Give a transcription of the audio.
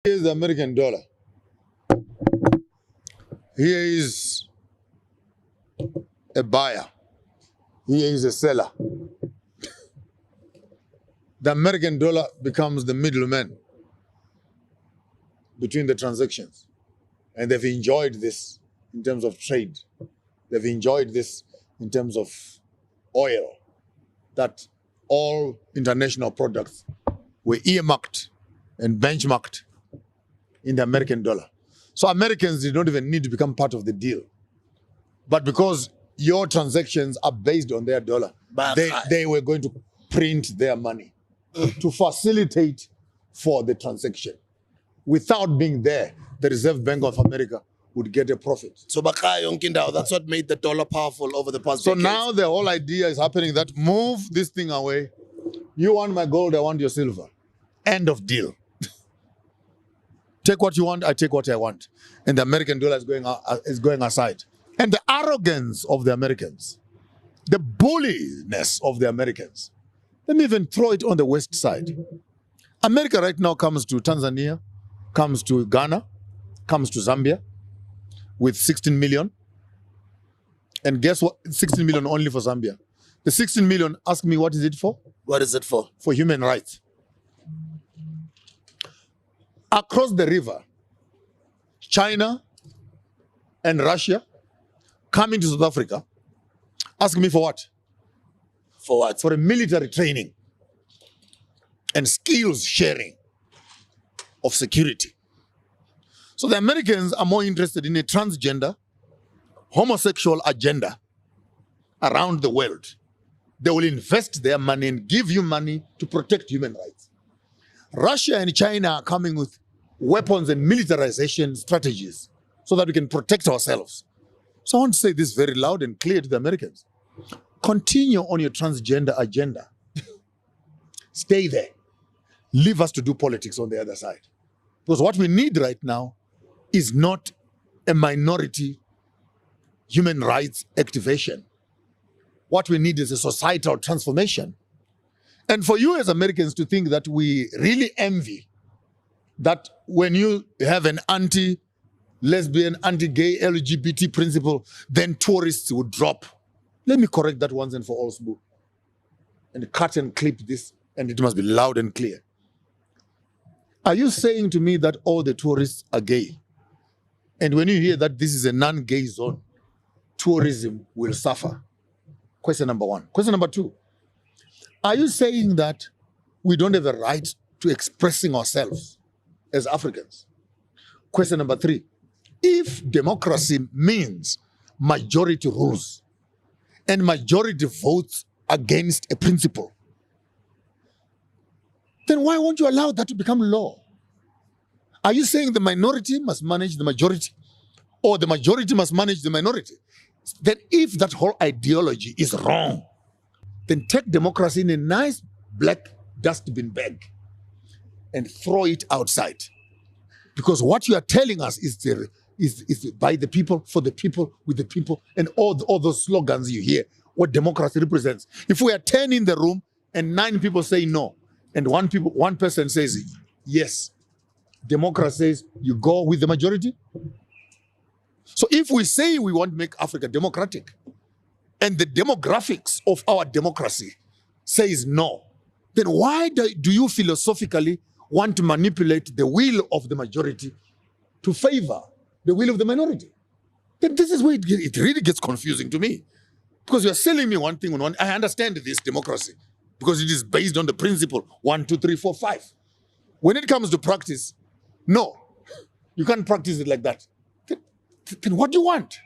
Here is the American dollar. Here is a buyer. Here is a seller. The American dollar becomes the middleman between the transactions. And they've enjoyed this in terms of trade. They've enjoyed this in terms of oil, that all international products were earmarked and benchmarked in the American dollar. So Americans did not even need to become part of the deal. But because your transactions are based on their dollar, they were going to print their money to facilitate for the transaction. Without being there, the Reserve Bank of America would get a profit. So that's what made the dollar powerful over the past So decades. now the whole idea is happening that move this thing away. You want my gold, I want your silver. End of deal. Take what you want, I take what I want. And the American dollar is going aside. And the arrogance of the Americans, the bulliness of the Americans. Let me even throw it on the west side. America right now comes to Tanzania, comes to Ghana, comes to Zambia with 16 million. And guess what? 16 million only for Zambia. The 16 million, ask me, what is it for? What is it for? For human rights. Across the river, China and Russia come into South Africa. Ask me for what? For what? For a military training and skills sharing of security. So the Americans are more interested in a transgender, homosexual agenda around the world. They will invest their money and give you money to protect human rights. Russia and China are coming with weapons and militarization strategies so that we can protect ourselves. So I want to say this very loud and clear to the Americans. Continue on your transgender agenda. Stay there. Leave us to do politics on the other side. Because what we need right now is not a minority human rights activation. What we need is a societal transformation. And for you as Americans to think that we really envy that when you have an anti-lesbian, anti-gay, LGBT principle, then tourists would drop. Let me correct that once and for all, Sbu. And cut and clip this, and it must be loud and clear. Are you saying to me that all the tourists are gay? And when you hear that this is a non-gay zone, tourism will suffer? Question number one. Question number two. Are you saying that we don't have a right to expressing ourselves as Africans? Question number three. If democracy means majority rules and majority votes against a principle, then why won't you allow that to become law? Are you saying the minority must manage the majority or the majority must manage the minority? Then if that whole ideology is wrong, then take democracy in a nice black dustbin bag and throw it outside. Because what you are telling us is by the people, for the people, with the people, and all those slogans you hear, what democracy represents. If we are 10 in the room and 9 people say no, and one person says yes, democracy says you go with the majority. So if we say we want to make Africa democratic, and the demographics of our democracy says no, then why do you philosophically want to manipulate the will of the majority to favor the will of the minority? Then this is where it really gets confusing to me. Because you're selling me one thing on one. I understand this democracy because it is based on the principle 1, 2, 3, 4, 5. When it comes to practice, no, you can't practice it like that. Then what do you want?